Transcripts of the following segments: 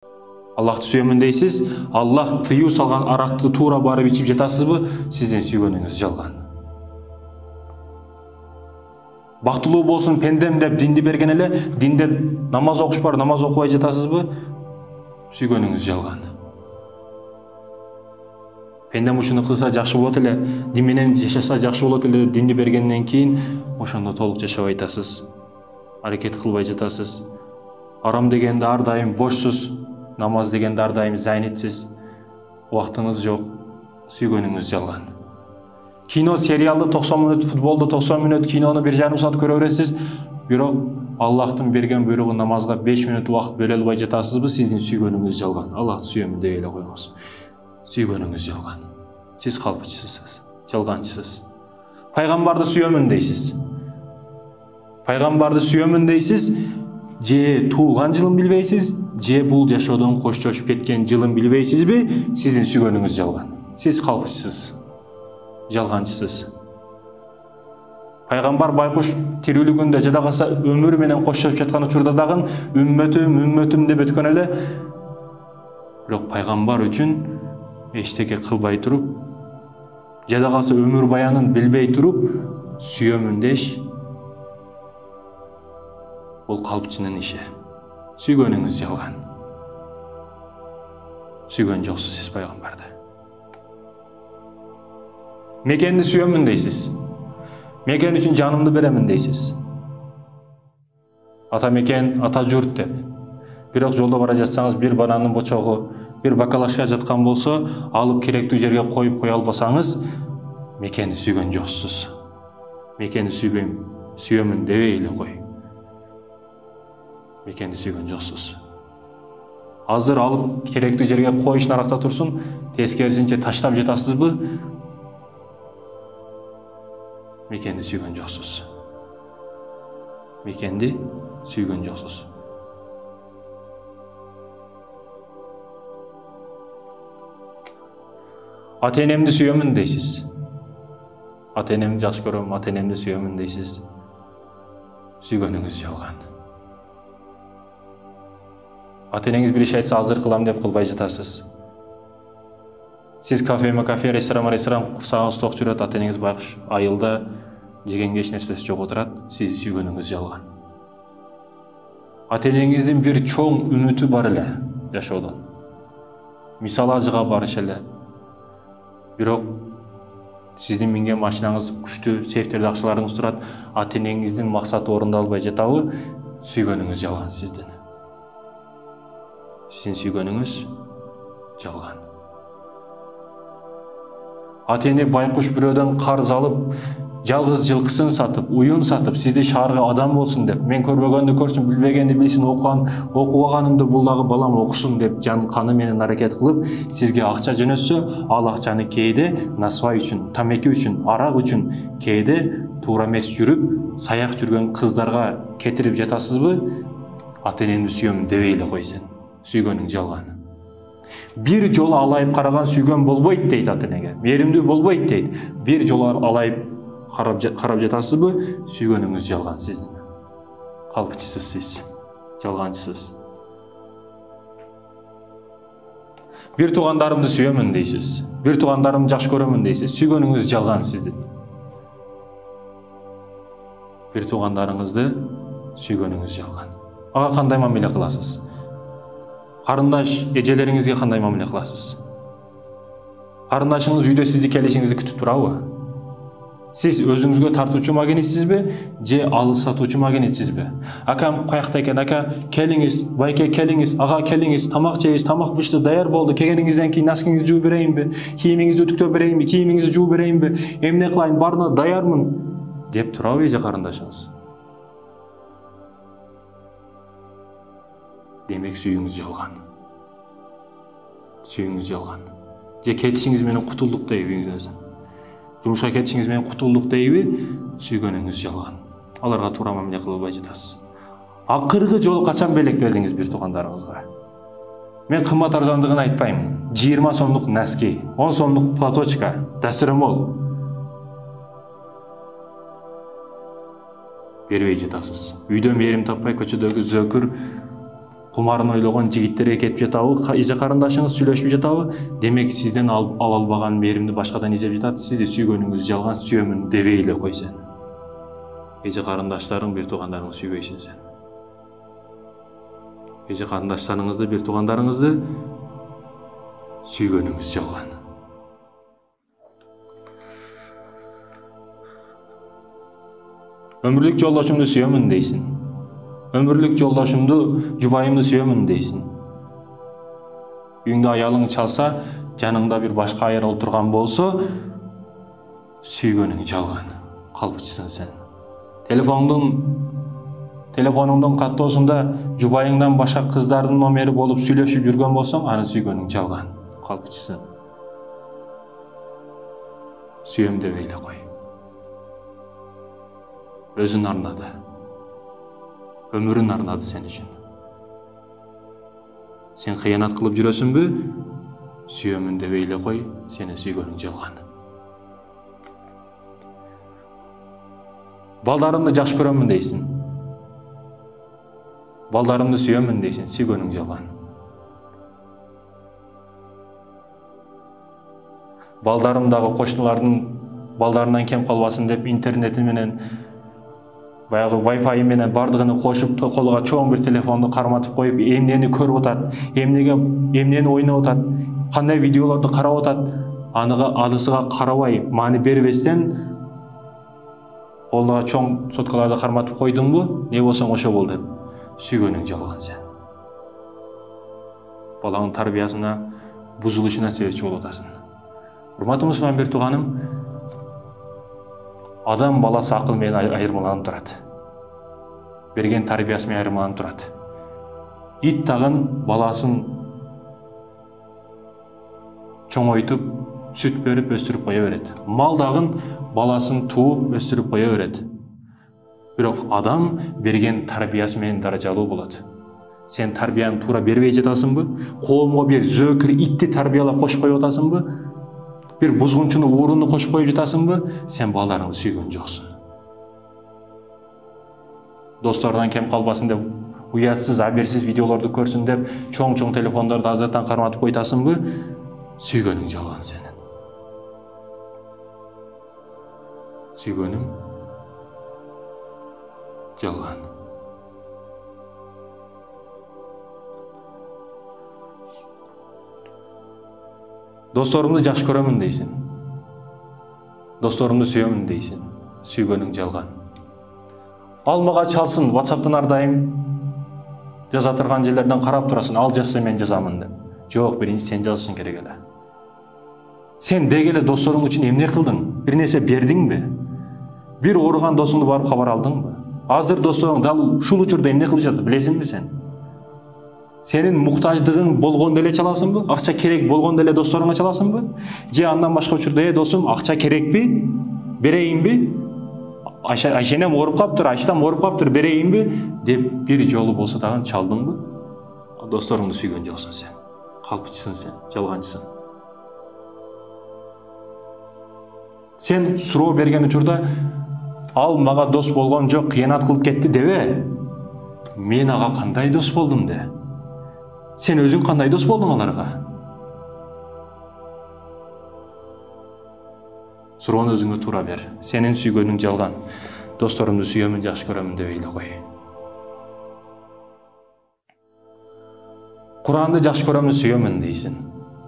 Аллахты сүйөмүн дейсиз, Аллах тыюу салган аракты туура барып ичип жатасызбы? Сиздин сүйгөнүңүз жалган. Бактылуу болсун пендем деп динди берген эле, динде намаз окуш бар, намаз окубай жатасызбы? Сүйгөнүңүз жалган. Пендем ушуну кылса жакшы болот эле, дин менен жашаса жакшы болот эле, динди бергенден кийин ошондо толук жашабай атасыз. Аракет кылбай жатасыз. Арам дегенде ар дайым бошсуз, намаз дегенде ар дайым зайнетсиз. Убактыңыз жок, сүйгөнүңүз жалган. Кино сериалды 90 мүнөт, футболду 90 мүнөт, кинону 1,5 саат көрө бересиз, бирок Аллахтын берген буйругу намазга 5 мүнөт убакыт бөлө албай жатасызбы? Сиздин сүйгөнүңүз жалган. Аллахты сүйөмүн дей эле коюңуз. Сүйгөнүңүз жалган. Сиз калпчысыз, жалганчысыз. Пайгамбарды сүйөмүн дейсиз. Пайгамбарды сүйөмүн дейсиз, же туулган жылын билбейсиз, же бул жашоодон коштошуп кеткен жылын билбейсизби? Сиздин сүйгөнүңүз жалган. Сиз калпчысыз, жалганчысыз. Пайгамбар байкуш тирүүлүгүндө жада калса өмүрү менен коштошуп жаткан учурда дагы үммөтүм деп өткөн эле. Бирок пайгамбар үчүн эчтеке кылбай туруп, жада калса өмүр баянын билбей туруп, сүйөмүн деш, бул калпчынын иши. Сүйгөнүңүз жалган. Сүйгөн жоксуз сиз пайгамбарды. Мекенди сүйөмүн дейсиз. Мекен үчүн жанымды беремин дейсиз. Ата мекен, ата журт деп. Бирок жолдо бара жатсаңыз бир бананын бочогу, бир бакалашка жаткан болсо, алып керектүү жерге коюп кое албасаңыз, мекенди сүйгөн жоксуз. Мекенди сүйбөйм, сүйөмүн дебей эле кой. Мекенди сүйгөн жоксуз. Азыр алып керектүү жерге коюш наракта турсун, тескерисинче таштап жатасызбы? Мекенди сүйгөн жоксуз. Мекенди сүйгөн жоксуз. Ата-энемди сүйөмүн дейсиз. Ата-энемди жакшы көрөм, ата-энемди сүйөмүн дейсиз. Сүйгөнүңүз жалган. Ата-энеңиз бир иш айтса азыр кылам деп кылбай жатасыз. Сиз кафе, ресторан курсагыңыз ток жүрөт, ата-энеңиз байкуш айылда жегенге эч нерсеси жок отурат, сиз сүйгөнүңүз жалган. Ата-энеңиздин бир чоң үмүтү бар эле жашоодон. Мисал ажыга барыш эле. Бирок сиздин минген машинаңыз күчтүү, сейфтерде акчаларыңыз турат, ата-энеңиздин максаты орундалбай жатабы? Сүйгөнүңүз жалган сиздин. Сиздин сүйгөнүңүз жалган. Ата-эне байкуш бирөөдөн карыз алып, жалгыз жылкысын сатып, уюн сатып, сизди шаарга адам болсун деп, мен көрбөгөндү көрсүн, билбегенди билсин, окубаганымды бул дагы балам окусун деп жан каны менен аракет кылып, сизге акча жөнөтсө, ал акчаны кээде насвай үчүн, тамеки үчүн, арак үчүн, кээде туура эмес жүрүп, саяк жүргөн кыздарга кетирип жатасызбы? Ата-энемди сүйөмүн дебей эле кой сен. Сүйгөнүң жалган. Бир жолу алайып караган сүйгөн болбойт дейт ата-энеге. Мээримдүү болбойт дейт. Бир жолу алайып карап жатасызбы? Сүйгөнүңүз жалган сиздин. Калпчысыз сиз, жалганчысыз. Бир туугандарымды сүйөмүн дейсиз. Бир туугандарымды жакшы көрөмүн дейсиз. Сүйгөнүңүз жалган сиздин. Бир туугандарыңызды сүйгөнүңүз жалган. Ага кандай мамиле кыласыз? Карындаш эжелериңизге кандай мамиле кыласыз? Карындашыңыз үйдө сизди келишиңизди күтүп турабы? Сиз өзүңүзгө тартуучу магниттсизби, же алып сатуучу магнитсизби? Акам каякта экен, ака келиңиз, байке келиңиз, ага келиңиз, тамак жейбиз, тамак бышты, даяр болду, келгениңизден кийин носкиңизди жууп берейинби, кийимиңизди үтүктөп берейинби, кийимиңизди жууп берейинби, эмне кылайын, баарына даярмын деп турабы эже карындашыңыз? Демек сүйүүңүз жалган. Сүйүүңүз жалган. Же кетишиңиз менен кутулдук дейби үйүңүздөн? Жумушка кетишиңиз менен кутулдук дейби? Сүйгөнүңүз жалган. Аларга туура мамиле кылбай жатасыз. Акыркы жолу качан белек бердиңиз бир туугандарыңызга? Мен кымбат арзандыгын айтпайм. 20 сомдук носки, 10 сомдук платочка, дасырмол. Бербей жатасыз. Үйдөн мээрим таппай көчөдөгү зөкүр кумарын ойлогон жигиттерге кетип жатабы, эже карындашыңыз сүйлөшүп жатабы, демек сизден ала албаган мээримди башкадан издеп жатат, сизди сүйгөнүңүз жалган, сүйөмүн дебей эле кой сен. Эже карындаштарың, бир туугандарыңды сүйбөйсүң сен. Эже карындаштарыңызды, бир туугандарыңызды сүйгөнүңүз жалган. Өмүрлүк жолдошумду сүйөмүн дейсиң. Өмүрлүк жолдошумду, жубайымды сүйөмүн дейсиң. Үйүңдө аялың чалса, жаныңда бир башка айрылып турган болсо, сүйгөнүң жалган. Калпчысың сен. Телефонуңдун каттоосунда жубайыңдан башка кыздардын номери болуп сүйлөшүп жүргөн болсоң, аны сүйгөнүң жалган. Калпчысың. Сүйөм дебей эле кой. Өзүн арнады. Өмүрүн арнады сен үчүн. Сен кыянат кылып жүрөсүңбү? Сүйөмүн дебей эле кой, сени сүйгөнүң жалган. Балдарымды жакшы көрөмүн дейсиң. Балдарымды сүйөмүн дейсиң, сүйгөнүң жалган. Балдарым дагы кошуналардын балдарынан кем калбасын деп интернети менен баягы Wi-Fi менен бардыгын кошуп, колуга чоң бир телефонду карматып коюп, эмнени көрүп атат, эмнени ойноп атат, кандай видеолорду карап атат, анысыга карабай, маани бербестен колуга чоң соткаларды карматып койдуңбу, не болсоң ошо бол деп сүйгөнүң жалган сен. Балаңдын тарбиясына, бузулушуна себепчи болуп атасың. Урматтуу мусулман бир тууганым, адам баласы акыл менен айырмаланып турат. Берген тарбиясы менен айырмаланып турат. Ит дагы баласын чоңойтуп, сүт берип өстүрүп кое берет. Мал дагы баласын тууп, өстүрүп кое берет. Бирок адам берген тарбиясы менен даражалуу болот. Сен тарбияны туура бербей жатасыңбы? Коомго бир зөөкүр итти тарбиялап кошуп коюп атасыңбы? Bir buzgunçunu uğrunu koşup koyup жатасыңбы? Sen балдарыңды сүйгөн жоксуң. Досторунан кем калбасын деп, уятсыз, аберсиз видеолорду көрсүн деп, чоң телефондорду азыртан карматып койтасыңбы? Сүйгөнүң жалган сенин. Сүйгөнүң жалган. Досторумду жакшы көрөмүн дейсиң. Досторумду сүйөмүн дейсиң. Сүйгөнүң жалган. Ал мага чалсын, WhatsApp'тан ар дайым жаза турган жерлерден карап турасың, ал жазса мен жазамын деп. Жок, биринчи сен жазышың керек эле. Сен деги эле досторуң үчүн эмне кылдың? Бир нерсе бердиңби? Бир ооруган досуңду барып кабар алдыңбы? Азыр досторуң дал ушул учурда эмне кылып жатат, билесиңби сен? Senin muhtacdığın bolgonda ele çalasınbı? Akça kerek bolgonda ele dostlarına çalasınbı? Je andan başka uçurda dostum akça kerekbi? Bereyinbi? Ayşenem orup kaptır, Ayşetam orup kaptır, bereyinbi? Dep bir jolu bolsa dagın çaldınbı? Dostlarыңды сүйгөн жоксуң sen. Калпчысың sen, жалганчысың. Sen суроо берген учурда ал мага дос болгон жок, кыянат кылып кетти дебе. Мен ага кандай дос болдум де. Sen özün kандай дос болдуң аларга? Суроону өзүңө туура бер. Сенин сүйгөнүң жалган. Досторумду сүйөмүн, жакшы көрөмүн дебей эле кой. Куранды жакшы көрөмүн, сүйөмүн дейсиң.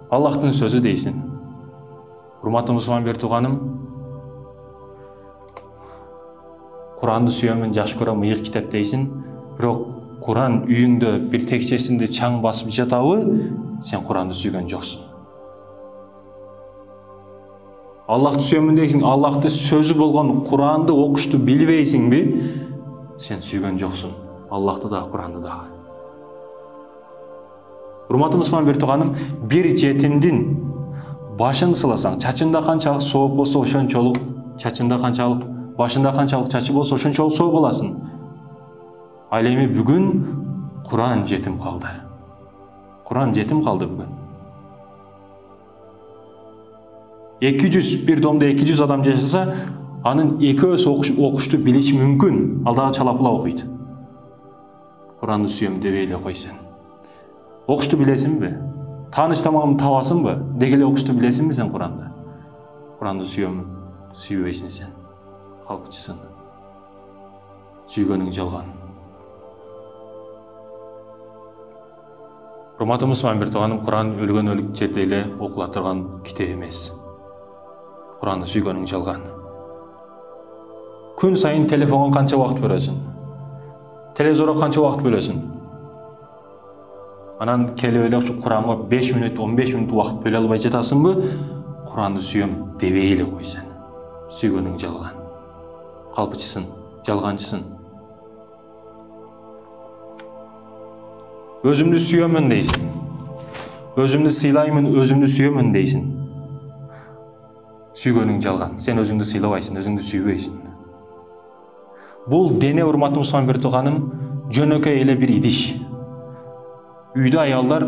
Аллахтын сөзү дейсиң. Урматтуу мусулман бир тууганым, Куранды сүйөмүн, жакшы көрөмүн, ыйык китеп дейсиң. Бирок Kur'an үйүңдө bir текчесинде чаң басып жатабы, sen Kur'anды сүйгөн жоксуң. Аллахты сүйөмүн дейсиң, Аллахты сөзү болгон Kur'anды окушту билбейсиңби, sen сүйгөн жоксуң. Аллахты да, Kur'anды да. Урматтуу мусулман бир тууганым, bir жетимдин башын сыласаң, чачында канчалык сооп болсо ошончолук, чачында канчалык, башында канчалык чачы болсо ошончолук сооп аласың. Ал эми бүгүн Kur'an жетим калды. Kur'an жетим калды бүгүн. 200 bir домдо 200 адам жашаса, анын экөөсү окушту билиши мүмкүн. Ал дагы чалапыла окуйт. Kur'anды сүйөм дебей эле кой сен. Окушту билесиңби? Тааныштамагымды табасыңбы? Деги эле окушту билесиңби сен Куранды? Куранды сүйөмүн, сүйбөйсүң сен. Калпчысың. Сүйгөнүң жалган. Урматтуу мусулман бир тууганым, Куран өлгөн жерде эле окула турган китеп эмес. Куранды сүйгөнүң жалган. Күн сайын телефонго канча убакыт бөлөсүң? Телевизорго канча убакыт бөлөсүң? Анан келип эле ушу Куранга 5 мүнөт, 15 мүнөт убакыт бөлө албай жатасыңбы? Куранды сүйөм дебей эле кой сен. Сүйгөнүң жалган. Калпчысың, жалганчысың. Өзүмдү сүйөмүн дейсиң. Өзүмдү сыйлаймын, өзүмдү сүйөмүн дейсиң. Сүйгөнүң жалган. Сен өзүңдү сыйлабайсың, өзүңдү сүйбөйсүң. Бул дене, урматтуу мусулман бир тууганым, жөнөкөй эле бир идиш. Үйдө аялдар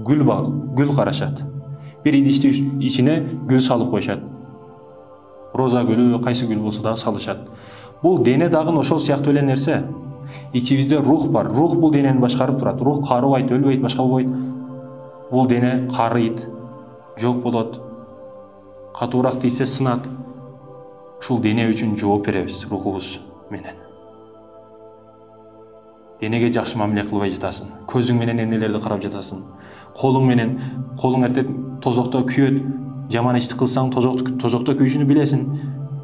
гүл карашат. Бир идиштин ичине гүл салып коюшат. Роза гүлү, кайсы гүл болсо да салышат. Бул дене дагы ошол сыяктуу эле нерсе. Ичибизде рух бар. Рух бул денени башкарып турат. Рух карыбайт, өлбөйт, башка болбойт. Бул дене карыйт, жок болот. Катуураак тийсе сынат. Ушул дене үчүн жооп беребиз рухубуз менен. Денеге жакшы мамиле кылбай жатасың. Көзүң менен эмнелерди карап жатасың. Колуң эртет тозокто күйөт. Жаман ишти кылсаң тозокто күйүшүнү билесиң.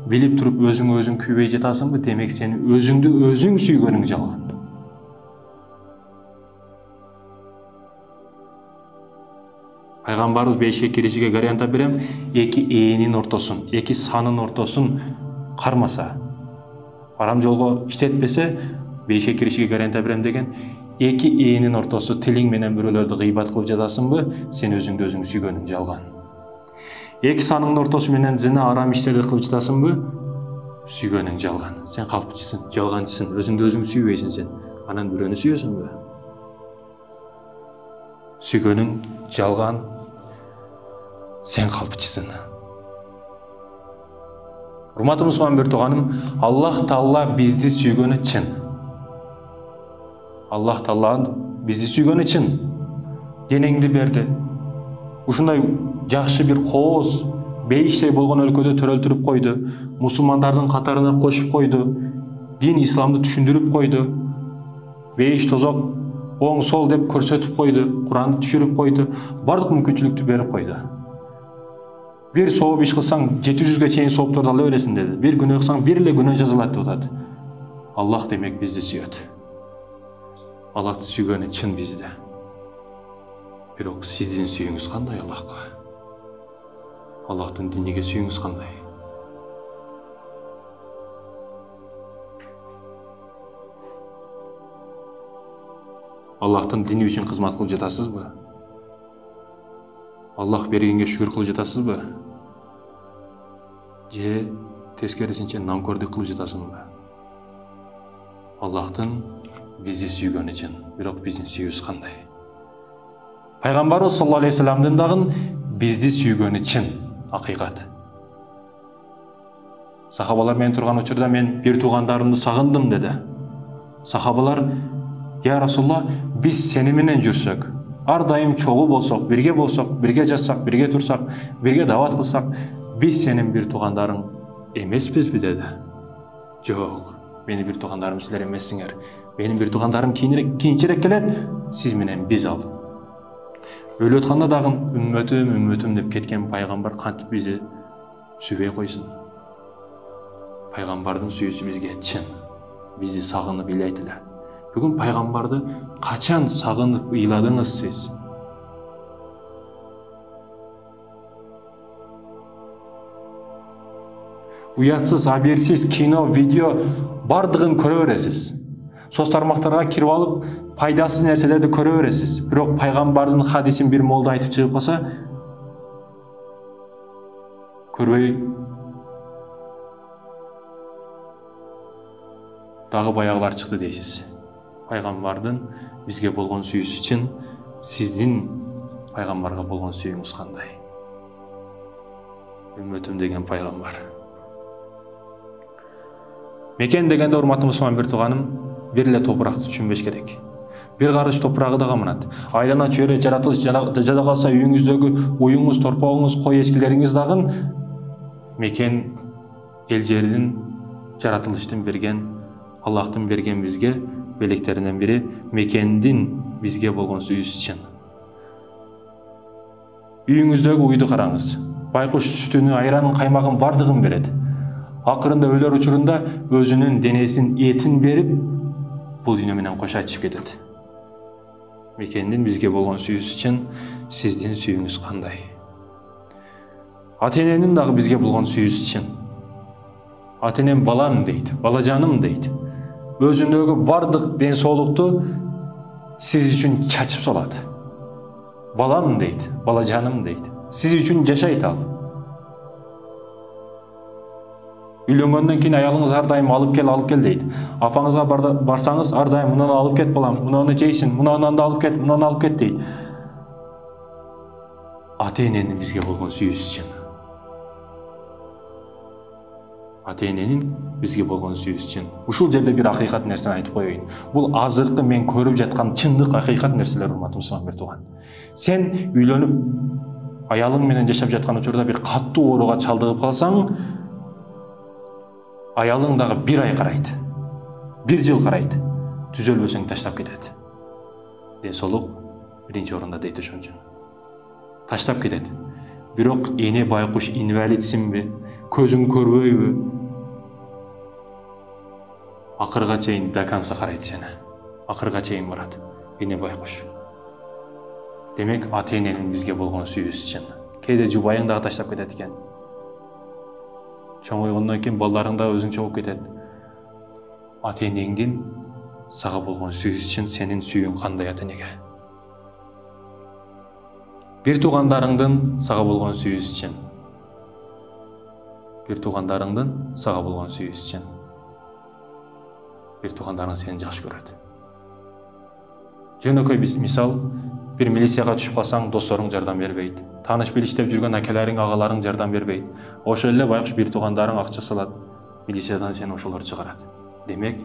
Билип туруп өзүң күйбөй жатасыңбы? Демек сен өзүңдү өзүң сүйгөнүң жалган. Пайгамбарыбыз бейишке киришиге гарантия берем, эки ээнин ортосун, эки санын ортосун кармаса, арам жолго иштетпесе, бейишке киришиге гарантия берем деген, эки ээнин ортосу тилиң менен бирөөлөрдү гыйбат кылып жатасыңбы? Сен өзүңдү өзүң сүйгөнүң жалган. Эки саныңдын ортосу менен зина, арам иштерди кылып жатасыңбы? Сүйгөнүң жалган. Сен калпчысың, жалганчысың, өзүңдү өзүң сүйбөйсүң сен. Анан бирөөнү сүйөсүңбү? Сүйгөнүң жалган. Сен калпчысың. Урматтуу мусулман бир тууганым, Аллах Таала бизди сүйгөнү чын. Аллах Таала бизди сүйгөнү чын. Денеңди берди. Ушундай жакшы бир кооз, бейиштей болгон өлкөдө төрөлтүрүп койду. Мусулмандардын катарына кошуп койду. Дин исламды түшүндүрүп койду. Бейиш тозок оң сол деп көрсөтүп койду. Куранды түшүрүп койду. Бардык мүмкүнчүлүктү берип койду. Bir сооп иш кылсаң 700-ге чейин соопторду ала бересиң деди. Bir күнөө кылсаң бир эле күнөө жазылат деп атат. Аллах демек бизди сүйөт. Аллахты сүйгөнү чын бизде. Бирок сиздин сүйүүңүз кандай Аллахка? Аллахтын диниге сүйүүңүз кандай? Аллахтын дини үчүн кызмат кылып жатасызбы? Аллах бергенге шүгүр кылып жатасызбы? Же тескерисинче намкөрдүк кылып жатасыңбы? Аллахтын бизди сүйгөнү чын, бирок биздин сүйүүбүз кандай? Пайгамбарыбыз саллаллаху алейхи вассаламдын дагы бизди сүйгөнү чын, акыйкат. Сахабалар менен турган учурда мен бир туугандарымды сагындым деди. Сахабалар: "Я Расулулла, биз сени менен жүрсөк, ар дайым чогуу болсок, бирге жатсак, бирге турсак, бирге дават кылсак, биз сенин бир туугандарың эмеспизби?" деди. "Жок, менин бир туугандарым силер эмессиңер. Менин бир туугандарым кийинчерээк келет, сиз менен биз ал." Өлүп атканда дагы үммөтүм деп кеткен пайгамбар кантип бизди сүйбөй койсун? Пайгамбардын сүйүүсү бизге чын. Бизди сагынып ыйлайт эле. Бүгүн пайгамбарды качан сагынып ыйладыңыз сиз? Уятсыз, абертсиз кино, видео бардыгын көрө бересиз. Соц тармактарга кирип алып, пайдасыз нерселерди көрө бересиз. Бирок пайгамбардын хадисин бир молда айтып чыгып калса, көрбөй дагы баягылар чыкты дейсиз. Пайгамбардын бизге болгон сүйүүсү чын, сиздин пайгамбарга болгон сүйүүңүз кандай? Үммөтүм деген пайгамбар. Мекен дегенде, урматтуу мусулман бир тууганым, бир эле топуракты түшүнбөш керек. Bir карыш топурагы да каманат. Айлана чөйрө жаратылыш жада калса үйүңүздөгү уюңуз, торпогуңуз, кой эчкилериңиз дагы мекен эл жердин жаратылыштын берген, Аллахтын берген бизге белектеринен бири мекендин бизге болгон сүйүүсү үчүн. Үйүңүздөгү уйду караңыз. Байкуш сүтүнү, айранын, каймагын бардыгын берет. Акырында өлөр учурунда өзүнүн денесин, этин берип, бул дүйнө менен кош айтышып кетет. Мекендин бизге болгон сүйүүсү үчүн сиздин сүйүүңүз кандай? Ата-эненин дагы бизге болгон сүйүүсү үчүн. Ата-энем балам дейт, балажаным дейт. Өзүндөгү бардык ден соолукту сиз үчүн чачып салат. Балам дейт, балажаным дейт. Сиз үчүн жашайт ал. Үйлөнгөндөн кийин аялыңыз ар дайым алып кел дейт. Апаңызга барсаңыз ар дайым мунаны алып кет балам, мунаны жейсиң, мунаны алып кет, мунаны алып кет дейт. Ата-эненин бизге болгон сүйүүсү үчүн. Ата-эненин бизге болгон сүйүүсү үчүн. Ушул жерде бир акыйкат нерсени айтып коеюн. Бул азыркы мен көрүп жаткан чындык акыйкат нерселер, урматтуу мусулман бир-тууган. Сен үйлөнүп аялың менен жашап жаткан учурда бир каттуу ооруга чалдыгып калсаң, аялың дагы бир ай карайт, бир жыл карайт, түзөлбөсөң таштап кетет. Ден соолук биринчи орунда дейт ошон үчүн. Таштап кетет. Бирок эне байкуш инвалидсиңби, көзүң көрбөйбү? Акырга чейин до конца карайт сени. Акырга чейин барат. Эне байкуш. Демек, ата-эненин бизге болгон сүйүүсү үчүн. Кээде жубайың дагы таштап кетет экен. Чоңойгондон кийин балдарың да өзүңчө болуп кетет. Ата-энеңдин сага болгон сүйүүсү үчүн сенин сүйүүң кандай ата-энеге? Бир туугандарыңдын сага болгон сүйүүсү үчүн. Бир туугандарыңдын сага болгон сүйүүсү үчүн. Бир туугандарың сени жакшы көрөт. Жөнөкөй мисал, бир милицияга түшүп калсаң, досторуң жардам бербейт. Тааныш билиштеп жүргөн акелериң, агаларың жардам бербейт. Ошол эле байкуш бир туугандарың акча салат, милициядан сени ошолор чыгарат. Демек,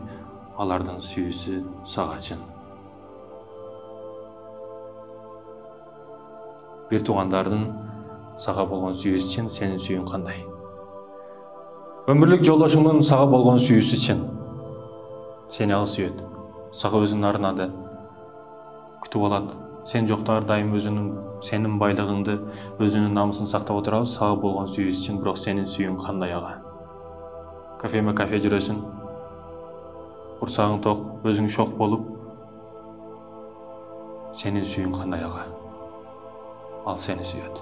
алардын сүйүүсү сага чын. Бир туугандардын сага болгон сүйүүсү үчүн сенин сүйүүң кандай? Өмүрлүк жолдошуңдун сага болгон сүйүүсү үчүн сени ал сүйөт. Сага өзүн арнады, күтүп алат. Сен жокто ар дайым сенин байлыгыңды, өзүнүн намысын сактап отурабы, сага болгон сүйүүсү үчүн. Бирок сенин сүйүүң кандай ага? Кафеме кафе жүрөсүң, курсагың ток, өзүң шок болуп, сенин сүйүүң кандай ага? Ал сени сүйөт.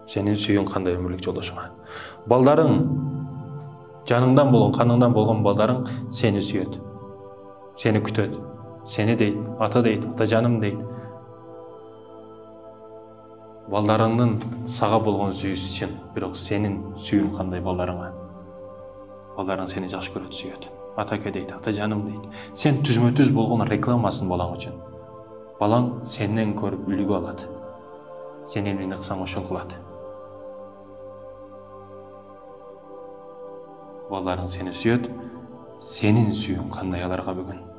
Сенин сүйүүң кандай өмүрлүк жолдошуңа? Балдарың, жаныңдан болгон, каныңдан болгон балдарың сени сүйөт. Сени күтөт. Сени дейт, ата жаным дейт. Балдарыңдын сага болгон сүйүүсү үчүн, бирок сенин сүйүүң кандай балдарыңа? Балдарың сени жакшы көрөт, сүйөт. Атаке дейт, ата жаным дейт. Сен түзмө-түз болгон рекламасын балаң үчүн. Балаң сенден көрүп үлгү алат. Сен эмнени кылсаң ошол кылат. Балдарың сени сүйөт, сенин сүйүүң кандай аларга бүгүн?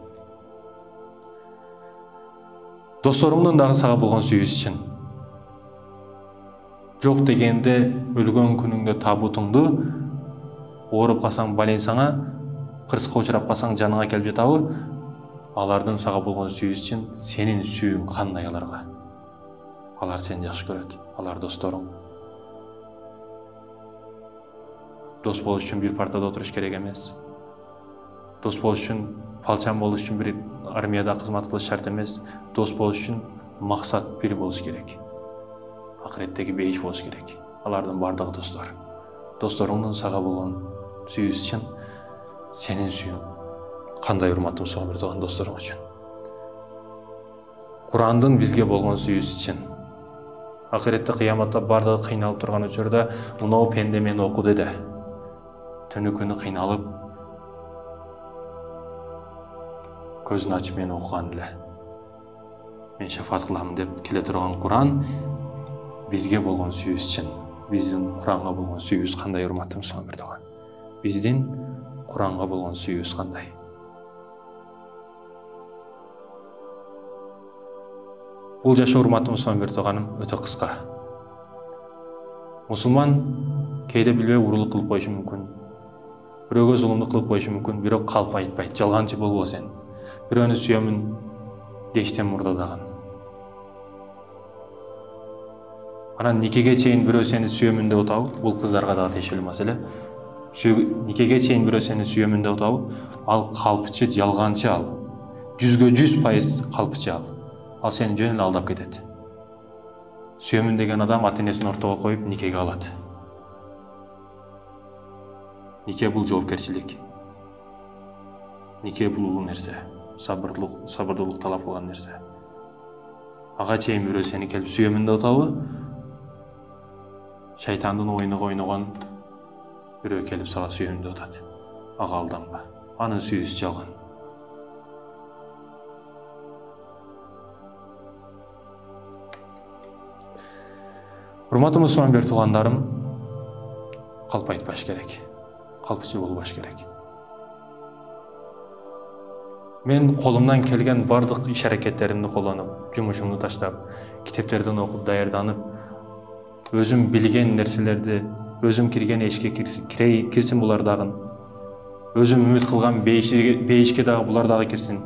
Досторуңдун дагы сага болгон сүйүүсү үчүн. Жок дегенде өлгөн күнүңдө табутуңду ооруп калсаң больницаңа, кырсыкка учурап калсаң жаныңа келип жатабы? Алардын сага болгон сүйүүсү үчүн сенин сүйүүң кандай аларга? Алар сени жакшы көрөт, алар досторуң. Дос болуш үчүн бир партада отуруш керек эмес. Дос болуш үчүн, палчан болуш үчүн бир армияда кызмат кылыш шарт эмес. Дос болуш үчүн максат бир болуш керек. Акыреттеги бейиш болуш керек. Алардын бардыгы достор. Досторуңдун сага болгон сүйүүсү үчүн сенин сүйүүң кандай, урматтуу мусулман бир-тууган досторуң үчүн? Курандын бизге болгон сүйүүсү үчүн. Акыретте кыяматта бардыгы кыйналып турган учурда мынау пенде мени оку деди. Түнү күнү кыйналып, көзүн ачып мени окуган эле. Мен шафаат кылам деп келе турган Куран бизге болгон сүйүүсү үчүн. Биздин Куранга болгон сүйүүбүз кандай, урматтуу мусулман бир-тууган? Биздин Куранга болгон сүйүүбүз кандай? Бул жашоо урматтуу мусулман биртуганым өтө кыска. Мусулман кейде билбей урурлук кылып коюшу мүмкүн. Бирөөгө зулумдук кылып коюшу мүмкүн, бирок калп айтпайт. Жалганчы болбо сен. Бирөөнү сүйөмүн дештен мурда дагы. Анан никеге чейин бирөө сени сүйөмүн деп атабы? Бул кыздарга дагы тиешелүү маселе. Никеге чейин бирөө сени сүйөмүн деп атабы? Ал калпчы, жалганчы ал. 100% калпчы ал. Ал сени жөн эле алдап кетет. Сүйөмүн деген адам ата-энесин ортого коюп никеге алат. Нике бул жоопкерчилик. Нике бул улуу нерсе. Сабырдуулук талап кылган нерсе. Ага чейин бирөө сени келип сүйөмүн деп атабы? Шайтандын оюнуга ойногон бирөө келип сага сүйөмүн деп атат. Ага алданба. Анын сүйүүсү жалган. Урматтуу мусулман биртугандарым, калп айтпаш керек. Калпчы болбош керек. Мен колумдан келген бардык иш-аракеттеримди колдонуп, жумушумду таштап, китептерден окуп, даярданып, өзүм билген нерселерди, өзүм кирген эшикке кирсин булар дагы. Өзүм үмүт кылган бейишке дагы булар дагы кирсин.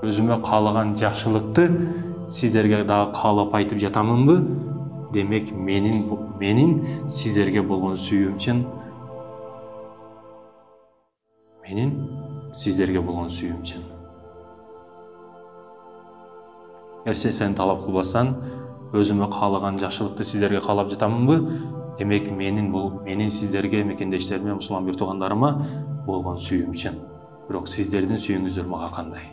Өзүмө каалаган жакшылыкты сиздерге дагы каалап айтып жатамынбы? Демек менин сиздерге болгон сүйүүм чын. Менин сиздерге болгон сүйүүм чын. Сен талап кылбастан, өзүмө каалаган жакшылыкты сиздерге каалап жатамынбы? Демек менин сиздерге, мекендештериме, мусулман биртугандарыма болгон сүйүүм чын. Бирок сиздердин сүйүүңүздөр мага кандай?